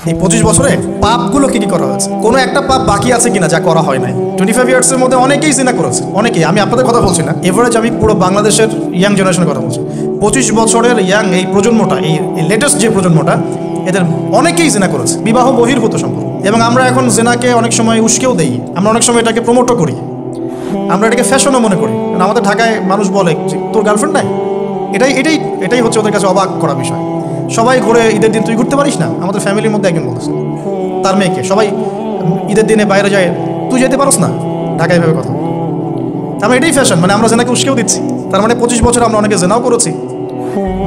এই 25 বছরে পাপগুলো কি কি করা হয়েছে, কোনো একটা পাপ বাকি আছে কিনা যা করা হয় নাই। 25 ইয়ার্সের মধ্যে অনেকেই জিনা করেছে, অনেকেই। আমি আপনাদের কথা বলছি না, এভারেজ আমি পুরো বাংলাদেশের ইয়াং জেনারেশনের কথা বলছি। 25 বছরের ইয়াং এই প্রজন্মটা, এই লেটেস্ট যে প্রজন্মটা, এদের অনেকেই জিনা করেছে, বিবাহ বহির্ভূত সম্পর্ক। এবং আমরা এখন জেনাকে অনেক সময় উস্কেও দেই, আমরা অনেক সময় এটাকে প্রমোটও করি, আমরা এটাকে ফ্যাশনও মনে করি। কারণ আমাদের ঢাকায় মানুষ বলে যে তোর গার্লফ্রেন্ড নাই, এটাই হচ্ছে ওদের কাছে অবাক করা বিষয়। সবাই ঘুরে ঈদের দিন তুই ঘুরতে পারিস না? আমাদের ফ্যামিলির মধ্যে একজন বলতেছে তার মেয়েকে, সবাই ঈদের দিনে বাইরে যায়, তুই যেতে পারস না? ঢাকায় ভাবে কথা, আমরা এটাই ফ্যাশন, মানে আমরা জেনাকে উস্কেও দিচ্ছি। তার মানে 25 বছর আমরা অনেকে জেনাও করেছি।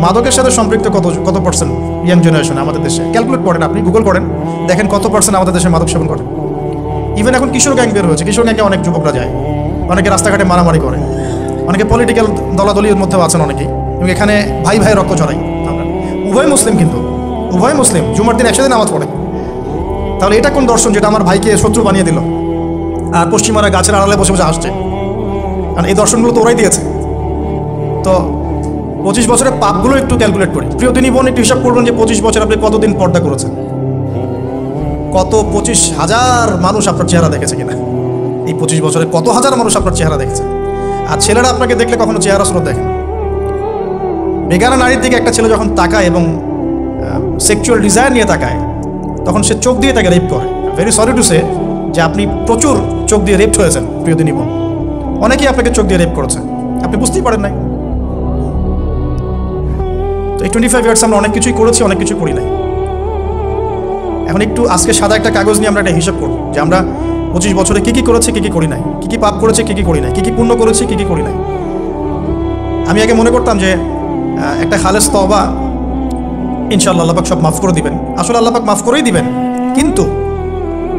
মাদকের সাথে সম্পৃক্ত কত পার্সেন্ট ইয়াং জেনারেশন আমাদের দেশে? ক্যালকুলেট করেন, আপনি গুগল করেন, দেখেন কত পার্সেন্ট আমাদের দেশে মাদক সেবন করে। ইভেন এখন কিশোর গ্যাং বের হয়েছে, কিশোর গ্যাংয়ে অনেক যুবকরা যায়, অনেকে রাস্তাঘাটে মারামারি করে, অনেকে পলিটিক্যাল দলাদলির মধ্যেও আছেন অনেকেই, এবং এখানে ভাই ভাই রক্ত ঝরাই। আমরা উভয় মুসলিম, কিন্তু উভয় মুসলিম, জুমার দিন একসাথে নামাজ পড়ে। তাহলে এটা কোন দর্শন যেটা আমার ভাইকে শত্রু বানিয়ে দিল, আর পশ্চিমারা গাছের আড়ালে বসে বসে আসছে? কারণ এই দর্শনগুলো তো ওরাই দিয়েছে। তো 25 বছরের পাপগুলো একটু ক্যালকুলেট করি। প্রিয় দিনী বোন, একটু হিসাব করবেন যে 25 বছর আপনি কতদিন পর্দা করেছেন, কত 25,000 মানুষ আপনার চেহারা দেখেছে কিনা? এই 25 বছরে কত হাজার মানুষ আপনার চেহারা দেখেছে? আর ছেলেরা আপনাকে দেখলে কখনো চেহারা স্রোত দেখেন? বেগানা নারীর দিকে একটা ছেলে যখন তাকায় এবং সেক্সুয়াল ডিজায়ার নিয়ে তাকায়, তখন সে চোখ দিয়ে তাকে রেপ করে। ভেরি সরি টু সে যে আপনি প্রচুর চোখ দিয়ে রেপ হয়েছেন প্রিয় দিনী বোন। অনেকেই আপনাকে চোখ দিয়ে রেপ করেছে, আপনি বুঝতেই পারেন নাই। তো এই 25 ইয়ার্স আমরা অনেক কিছুই করেছি, অনেক কিছুই করি নাই। এখন একটু আজকে সাদা একটা কাগজ নিয়ে আমরা একটা হিসাব করব যে আমরা 25 বছরে কী কী করেছি, কী কী করি নাই, কী কী পাপ করেছি, কী কী করি নাই, কী কী পুণ্য করেছি, কী কী করি নাই। আমি আগে মনে করতাম যে একটা খালেস তওবা ইনশাআল্লাহ আল্লাহ পাক সব মাফ করে দিবেন। আসলে আল্লাহ পাক মাফ করেই দিবেন, কিন্তু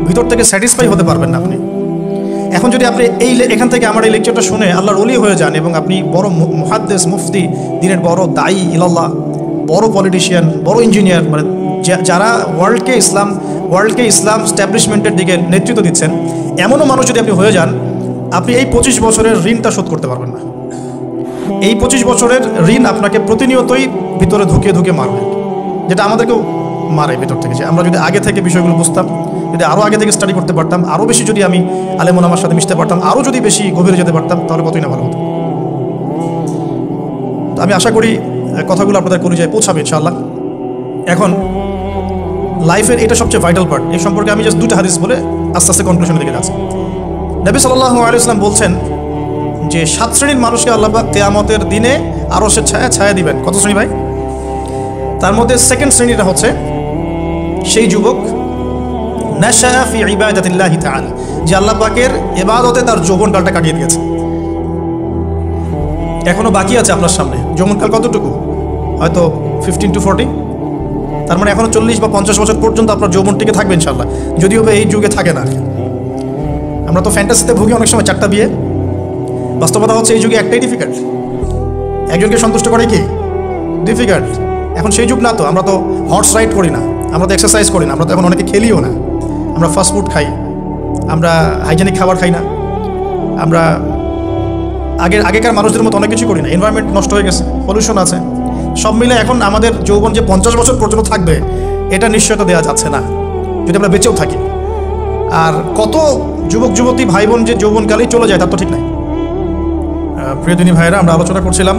ভিতর থেকে স্যাটিসফাই হতে পারবেন না আপনি। এখন যদি আপনি এখান থেকে আমার এই লেকচারটা শুনে আল্লাহর ওলি হয়ে যান এবং আপনি বড় মুহাদ্দিস, মুফতি, দিনের বড় দায়ী ইলাল্লাহ, বড় পলিটিশিয়ান, বড় ইঞ্জিনিয়ার, মানে যারা ওয়ার্ল্ডকে ইসলাম স্ট্যাবলিশমেন্টের দিকে নেতৃত্ব দিচ্ছেন, এমনও মানুষ যদি আপনি হয়ে যান, আপনি এই 25 বছরের ঋণটা শোধ করতে পারবেন না। এই 25 বছরের ঋণ আপনাকে প্রতিনিয়তই ভিতরে ঢুকে মারবে, যেটা আমাদেরকেও মারে ভিতর থেকে। যে আমরা যদি আগে থেকে বিষয়গুলো বুঝতাম, যদি আরও আগে থেকে স্টাডি করতে পারতাম, আরও বেশি যদি আমি আলেম ওলামার সাথে মিশতে পারতাম, আরও যদি বেশি গভীরে যেতে পারতাম, তাহলে কতই না ভালো হতো। তো আমি আশা করি কথাগুলো আপনাদের কলিজায় পৌঁছাবে ইনশাআল্লাহ। এখন লাইফের এটা সবচেয়ে ভাইটাল পার্ট। এই সম্পর্কে আমি জাস্ট 2টা হাদিস বলে আস্তে আস্তে কনক্লুশনের দিকে যাচ্ছি। নবী সাল্লাল্লাহু আলাইহি ওয়াসাল্লাম বলছেন যে 7 শ্রেণীর মানুষকে আল্লাহ পাক কিয়ামতের দিনে আরশের ছায়া দিবেন। কত শ্রেণী ভাই? তার মধ্যে সেকেন্ড শ্রেণীটা হচ্ছে সেই যুবক নাশা ফি ইবাদাতিল্লাহি তাআলা, যে আল্লাহ পাকের ইবাদতে তার যৌবনকালটা কাটিয়ে দিয়েছে। এখনো বাকি আছে আপনার সামনে যৌবনকাল। কতটুকু? হয়তো 15 to 40। তার মানে এখনো 40 বা 50 বছর পর্যন্ত আপনার যৌবন টিকে থাকবে ইনশাআল্লাহ, যদিও এই যুগে থাকে না। আমরা তো ফ্যান্টাসিতে ভুগি অনেক সময়, 4টা বিয়ে। বাস্তবতা হচ্ছে এই যুগে একটাই ডিফিকাল্ট। একজনকে সন্তুষ্ট করে কি ডিফিকাল্ট। এখন সেই যুগ না, তো আমরা তো হর্স রাইড করি না, আমরা তো এক্সারসাইজ করি না, আমরা তো এখন অনেকে খেলিও না, আমরা ফাস্টফুড খাই, আমরা হাইজেনিক খাবার খাই না, আমরা আগেকার মানুষদের মতো অনেক কিছু করি না। এনভায়রনমেন্ট নষ্ট হয়ে গেছে, পলিউশন আছে, সব মিলে এখন আমাদের যৌবন যে 50 বছর পর্যন্ত থাকবে, এটা নিশ্চয়তা দেওয়া যাচ্ছে না যদি আমরা বেঁচেও থাকি। আর কত যুবক যুবতী ভাই বোন যে যৌবনকালেই চলে যায়, তার তো ঠিক নাই। প্রিয় দিনী ভাইয়েরা, আমরা আলোচনা করছিলাম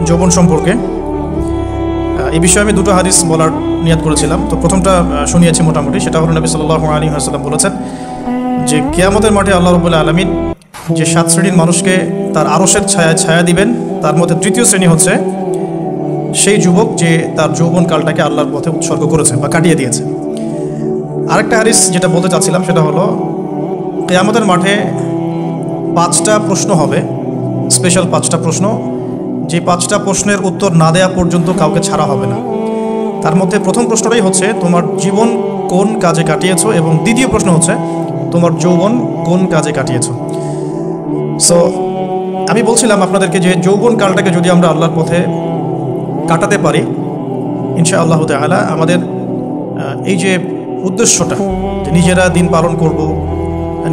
যৌবন সম্পর্কে। এই বিষয়ে আমি 2টো হাদিস বলার নিয়াত করেছিলাম। তো প্রথমটা শুনিয়েছি মোটামুটি, সেটা হলো নবী সাল্লাল্লাহু আলাইহি ওয়াসাল্লাম বলেছেন যে কিয়ামতের মাঠে আল্লাহ রাব্বুল আলামিন যে 7 শ্রেণীর মানুষকে তার আরশের ছায়া দিবেন, তার মধ্যে তৃতীয় শ্রেণী হচ্ছে সেই যুবক যে তার যৌবনকালটাকে আল্লাহর পথে উৎসর্গ করেছে বা কাটিয়ে দিয়েছে। আরেকটা হাদিস যেটা বলতে চাচ্ছিলাম সেটা হলো কিয়ামতের মাঠে 5টা প্রশ্ন হবে, স্পেশাল 5টা প্রশ্ন, যে 5টা প্রশ্নের উত্তর না দেওয়া পর্যন্ত কাউকে ছাড়া হবে না। তার মধ্যে প্রথম প্রশ্নটাই হচ্ছে তোমার জীবন কোন কাজে কাটিয়েছো, এবং দ্বিতীয় প্রশ্ন হচ্ছে তোমার যৌবন কোন কাজে কাটিয়েছো। সো আমি বলছিলাম আপনাদেরকে যে যৌবন কালটাকে যদি আমরা আল্লাহর পথে কাটাতে পারি, ইনশাআল্লাহ তাআলা আমাদের এই যে উদ্দেশ্যটা, যে নিজেরা দিন পালন করব,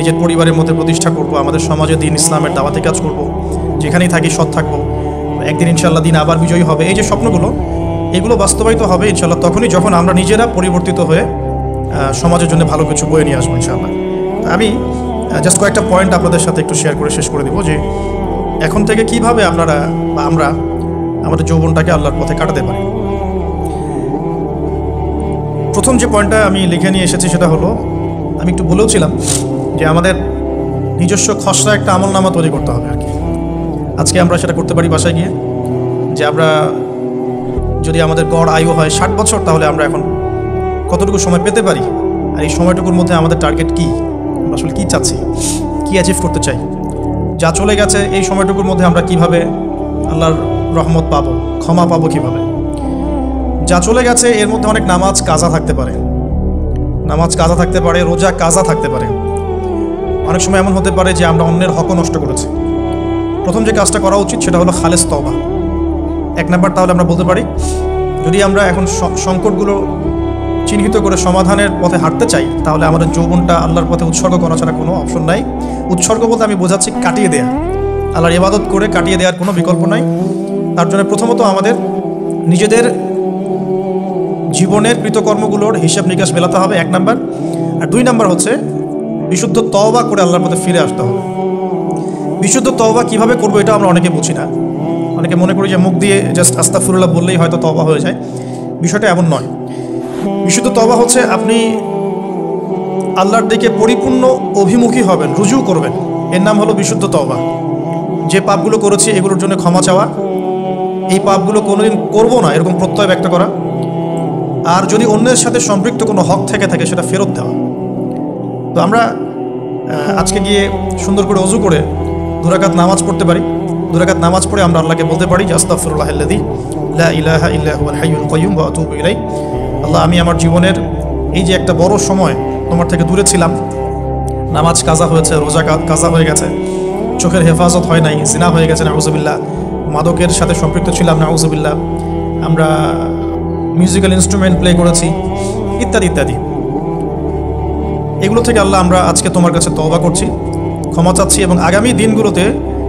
নিজের পরিবারের মধ্যে প্রতিষ্ঠা করব, আমাদের সমাজে দিন ইসলামের দাওয়াতে কাজ করব, যেখানেই থাকি সৎ থাকবো, একদিন ইনশাআল্লাহ দিন আবার বিজয়ী হবে, এই যে স্বপ্নগুলো, এগুলো বাস্তবায়িত হবে ইনশাআল্লাহ তখনই যখন আমরা নিজেরা পরিবর্তিত হয়ে সমাজের জন্য ভালো কিছু বয়ে নিয়ে আসবো ইনশাআল্লাহ। আমি জাস্ট কয়েকটা পয়েন্ট আপনাদের সাথে একটু শেয়ার করে শেষ করে দিব যে এখন থেকে কিভাবে আপনারা বা আমরা আমাদের যৌবনটাকে আল্লাহর পথে কাটাতে পারি। প্রথম যে পয়েন্টটা আমি লিখে নিয়ে এসেছি সেটা হলো, আমি একটু বলেওছিলাম যে আমাদের নিজস্ব খসড়া একটা আমলনামা তৈরি করতে হবে আর কি। আজকে আমরা সেটা করতে পারি বাসায় গিয়ে, যে আমরা যদি আমাদের গড় আয়ু হয় 60 বছর, তাহলে আমরা এখন কতটুকু সময় পেতে পারি, আর এই সময়টুকুর মধ্যে আমাদের টার্গেট কী, আমরা আসলে কী চাচ্ছি, কী অ্যাচিভ করতে চাই। যা চলে গেছে এই সময়টুকুর মধ্যে আমরা কিভাবে আল্লাহর রহমত পাবো, ক্ষমা পাবো কীভাবে। যা চলে গেছে এর মধ্যে অনেক নামাজ কাজা থাকতে পারে, রোজা কাজা থাকতে পারে। অনেক সময় এমন হতে পারে যে আমরা অন্যের হকও নষ্ট করেছি। প্রথম যে কাজটা করা উচিত সেটা হলো খালেস তওবা। 1 নাম্বার, তাহলে আমরা বলতে পারি যদি আমরা এখন সংকটগুলো চিহ্নিত করে সমাধানের পথে হাঁটতে চাই, তাহলে আমাদের যৌবনটা আল্লাহর পথে উৎসর্গ করা ছাড়া কোনো অপশন নাই। উৎসর্গ বলতে আমি বোঝাচ্ছি কাটিয়ে দেয়া, আল্লাহর ইবাদত করে কাটিয়ে দেওয়ার কোনো বিকল্প নাই। তার জন্য প্রথমত আমাদের নিজেদের জীবনের কৃতকর্মগুলোর হিসাব নিকাশ মেলাতে হবে, 1 নাম্বার। আর 2 নাম্বার হচ্ছে বিশুদ্ধ তওবা করে আল্লাহর পথে ফিরে আসতে হবে। বিশুদ্ধ তওবা কীভাবে করবো এটা আমরা অনেকে বুঝি না। অনেকে মনে করি যে মুখ দিয়ে জাস্ট আস্তাগফিরুল্লাহ বললেই হয়তো তওবা হয়ে যায়। বিষয়টা এমন নয়। বিশুদ্ধ তওবা হচ্ছে আপনি আল্লাহর দিকে পরিপূর্ণ অভিমুখী হবেন, রুজু করবেন, এর নাম হলো বিশুদ্ধ তওবা। যে পাপগুলো করেছি এগুলোর জন্য ক্ষমা চাওয়া, এই পাপগুলো কোনোদিন করবো না এরকম প্রত্যয় ব্যক্ত করা, আর যদি অন্যের সাথে সম্পৃক্ত কোনো হক থেকে থাকে সেটা ফেরত দেওয়া। তো আমরা আজকে গিয়ে সুন্দর করে ওযু করে 2 রাকাত নামাজ পড়তে পারি। 2 রাকাত নামাজ পড়ে আমরা আল্লাহকে বলতে পারি যে আস্তাগফিরুল্লাহাল্লাযী লা ইলাহা ইল্লা হুয়াল হাইয়ুল কাইয়্যুম ওয়া আতুবু ইলাইহি। আল্লাহ, আমি আমার জীবনের এই যে একটা বড় সময় তোমার থেকে দূরে ছিলাম, নামাজ কাজা হয়েছে, রোজা কাজা হয়ে গেছে, চোখের হেফাজত হয় নাই, জিনা হয়ে গেছে নাউযুবিল্লাহ, মাদকের সাথে সম্পৃক্ত ছিলাম নাউযুবিল্লাহ, আমরা মিউজিক্যাল ইনস্ট্রুমেন্ট প্লে করেছি, ইত্যাদি ইত্যাদি। এগুলো থেকে আল্লাহ আমরা আজকে তোমার কাছে তওবা করছি, ক্ষমা চাচ্ছি, এবং আগামী দিনগুলোতে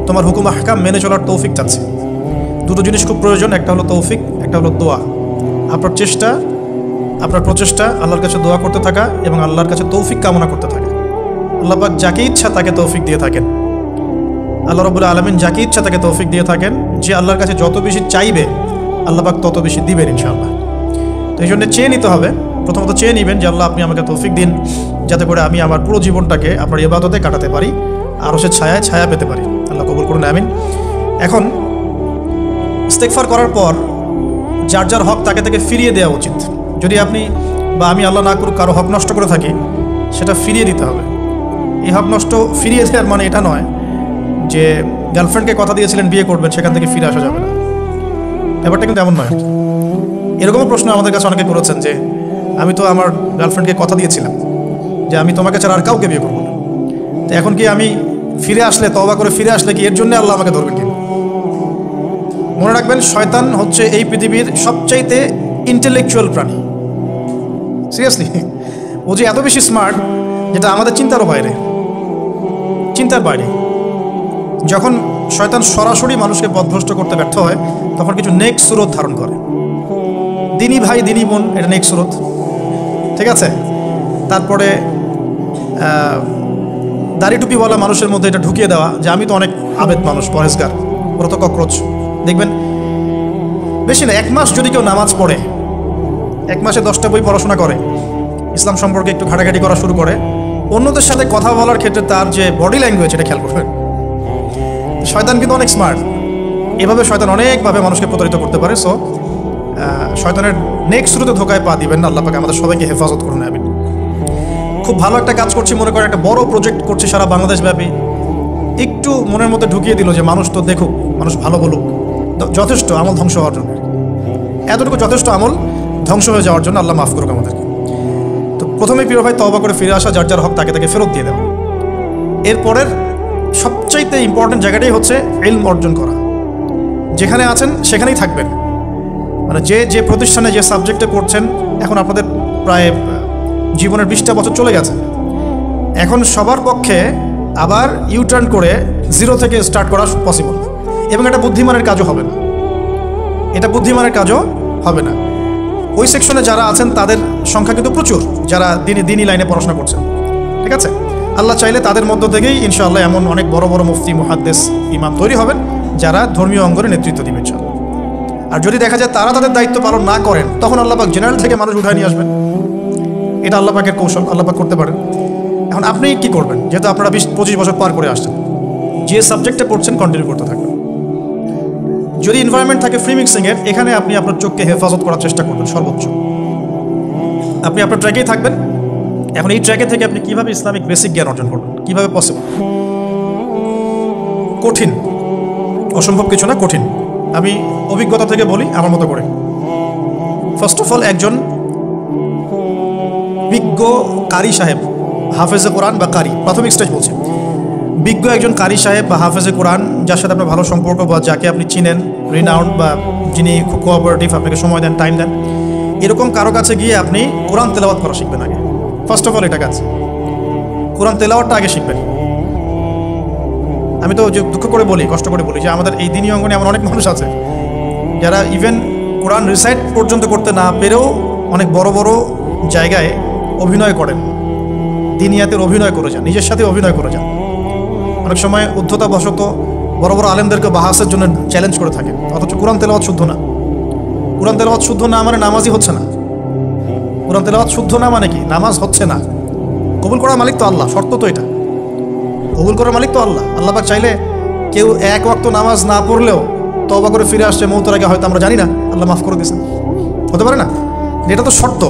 তোমার হুকুম আহকাম মেনে চলার তৌফিক চাচ্ছি। 2টো জিনিস খুব প্রয়োজন, একটা হলো তৌফিক, একটা হলো দোয়া। আপনার প্রচেষ্টা আল্লাহর কাছে দোয়া করতে থাকা এবং আল্লাহর কাছে তৌফিক কামনা করতে থাকা। আল্লাহ পাক যাকে ইচ্ছা তাকে তৌফিক দিয়ে থাকেন। আল্লাহ রাব্বুল আলামিন যাকে ইচ্ছা তাকে তৌফিক দিয়ে থাকেন। যে আল্লাহর কাছে যত বেশি চাইবে আল্লাহ পাক তত বেশি দিবেন ইনশাআল্লাহ। তো এই জন্য চেয়ে নিতে হবে, প্রথমত চেয়ে নেবেন যে আল্লাহ আপনি আমাকে তৌফিক দিন, যাতে করে আমি আমার পুরো জীবনটাকে আপনার ইবাদতে কাটাতে পারি, আরও সে ছায়া পেতে পারি। আল্লাহ কবুল করুন, আমিন। এখন ইস্তেগফার করার পর যার যার হক তাকে তাকে ফিরিয়ে দেওয়া উচিত। যদি আপনি বা আমি আল্লাহ না করুক কারো হক নষ্ট করে থাকি, সেটা ফিরিয়ে দিতে হবে। এই হক নষ্ট ফিরিয়ে দেওয়ার মানে এটা নয় যে গার্লফ্রেন্ডকে কথা দিয়েছিলেন বিয়ে করবেন, সেখান থেকে ফিরে আসা যাবে না, ব্যাপারটা কিন্তু এমন নয়। এরকমও প্রশ্ন আমাদের কাছে অনেকে করেছেন যে আমি তো আমার গার্লফ্রেন্ডকে কথা দিয়েছিলাম যে আমি তোমাকে ছাড়া আর কাউকে বিয়ে করবো না, তো এখন কি আমি ফিরে আসলে, তওবা করে ফিরে আসলে কি এর জন্য আল্লাহ আমাকে ধরবেন কিনা? মনে রাখবেন, শয়তান হচ্ছে এই পৃথিবীর সবচাইতে ইন্টেলেকচুয়াল প্রাণী। সিরিয়াসলি, ও যে এত বেশি স্মার্ট যেটা আমাদের চিন্তার বাইরে। যখন শয়তান সরাসরি মানুষকে পথভ্রষ্ট করতে ব্যর্থ হয়, তখন কিছু নেক সুরত ধারণ করে। দিনী ভাই, দিনী বোন, এটা নেক সুরত, ঠিক আছে। তারপরে দাড়ি টুপিওয়ালা মানুষের মধ্যে এটা ঢুকিয়ে দেওয়া যে আমি তো অনেক আবেদ মানুষ, পরেজগার, ওরা তো ককরোচ। দেখবেন বেশি না, 1 মাস যদি কেউ নামাজ পড়ে, 1 মাসে 10টা বই পড়াশোনা করে, ইসলাম সম্পর্কে একটু ঘাটাঘাটি করা শুরু করে, অন্যদের সাথে কথা বলার ক্ষেত্রে তার যে বডি ল্যাঙ্গুয়েজ, এটা খেয়াল করবেন। শয়তান কিন্তু অনেক স্মার্ট, এভাবে শয়তান অনেকভাবে মানুষকে প্রতারিত করতে পারে। সো শয়তানের নেক্সট শুরুতে ধোকায় পা দিবেন না। আল্লাহ পাক আমাদের সবাইকে হেফাজত করুন, আমিন। খুব ভালো একটা কাজ করছি মনে করেন, একটা বড় প্রজেক্ট করছি সারা বাংলাদেশ ব্যাপী, একটু মনের মধ্যে ঢুকিয়ে দিল যে মানুষ তো দেখুক, মানুষ ভালো বলুক, যথেষ্ট আমল ধ্বংস হওয়ার জন্য। এতটুকু যথেষ্ট আমল ধ্বংস হয়ে যাওয়ার জন্য। আল্লাহ মাফ করুক আমাদেরকে। তো প্রথমে প্রিয় ভাই, তওবা করে ফিরে আসা, যার যার হক তাকে তাকে ফেরত দিয়ে দেওয়া। এরপরের সবচাইতে ইম্পর্টেন্ট জায়গাটাই হচ্ছে ইলম অর্জন করা। যেখানে আছেন সেখানেই থাকবেন, মানে যে প্রতিষ্ঠানে যে সাবজেক্টে পড়ছেন, এখন আপনাদের প্রায় জীবনের 20টা বছর চলে গেছে। এখন সবার পক্ষে আবার ইউটার্ন করে 0 থেকে স্টার্ট করা পসিবল, এবং এটা বুদ্ধিমানের কাজও হবে না। ওই সেকশনে যারা আছেন তাদের সংখ্যা কিন্তু প্রচুর, যারা দিনই লাইনে পড়াশোনা করছেন। ঠিক আছে, আল্লাহ চাইলে তাদের মধ্য থেকেই ইনশাআল্লাহ এমন অনেক বড় বড় মুফতি, মুহাদ্দিস, ইমাম তৈরি হবেন যারা ধর্মীয় অঙ্গনে নেতৃত্ব দিবেন ইনশাআল্লাহ। আর যদি দেখা যায় তারা তাদের দায়িত্ব পালন না করেন, তখন আল্লাহ পাক জেনারেল থেকে মানুষ উঠায় নিয়ে আসবেন। এটা আল্লাহ পাকের কৌশল, আল্লাহ পাক করতে পারেন। এখন আপনি কি করবেন? যেহেতু আপনারা 20-25 বছর পার করে আসছেন, যে সাবজেক্টে পড়ছেন কন্টিনিউ করতে থাকবেন। যদি এনভায়রনমেন্ট থাকে ফ্রি মিক্সিংয়ের, এখানে আপনি আপনার চোখকে হেফাজত করার চেষ্টা করবেন সর্বোচ্চ। আপনি আপনার ট্র্যাকেই থাকবেন। এখন এই ট্র্যাকে থেকে আপনি কীভাবে ইসলামিক বেসিক জ্ঞান অর্জন করবেন, কীভাবে পসিবল? কঠিন, অসম্ভব কিছু না, কঠিন। আমি অভিজ্ঞতা থেকে বলি আমার মতো করে। ফার্স্ট অফ অল, একজন বিজ্ঞ কারি সাহেব, হাফেজে কোরআন বা কারি, প্রাথমিক স্টেজ বলছে, বিজ্ঞ একজন কারি সাহেব বা হাফেজে কোরআন, যার সাথে আপনার ভালো সম্পর্ক বা যাকে আপনি চিনেন, রিনাউন্ড বা যিনি খুব কোঅপারেটিভ, আপনাকে সময় দেন, টাইম দেন, এরকম কারো কাছে গিয়ে আপনি কোরআন তেলাওয়াত করা শিখবেন আগে। ফার্স্ট অফ অল এটা কাজ, কোরআন তেলাওয়াতটা আগে শিখবেন। আমি তো যে দুঃখ করে বলি, কষ্ট করে বলি যে আমাদের এই দিনী অঙ্গনে এমন অনেক মানুষ আছে যারা ইভেন কোরআন রিসাইট পর্যন্ত করতে না পেরেও অনেক বড় বড় জায়গায় অভিনয় করেন, দিনিয়াতের অভিনয় করে যান, নিজের সাথে অভিনয় করে যান। অনেক সময় উদ্ধতাবশত বড় বড় আলেমদেরকে বাহাসের জন্য চ্যালেঞ্জ করে থাকেন, অথচ কোরআন তেলাওয়াত শুদ্ধ না। কোরআন তেলাওয়াত শুদ্ধ না মানে নামাজই হচ্ছে না। কোরআন তেলাওয়াত শুদ্ধ না মানে কি? নামাজ হচ্ছে না। কবুল করার মালিক তো আল্লাহ, শর্ত তো এটা। কবুল করার মালিক তো আল্লাহ। আল্লাহ পাক চাইলে কেউ এক ওয়াক্ত নামাজ না পড়লেও তওবা করে ফিরে আসছে মৌতের আগে, হয়তো আমরা জানি না, আল্লাহ মাফ করে দিয়েছেন, হতে পারে না? এটা তো শর্ত।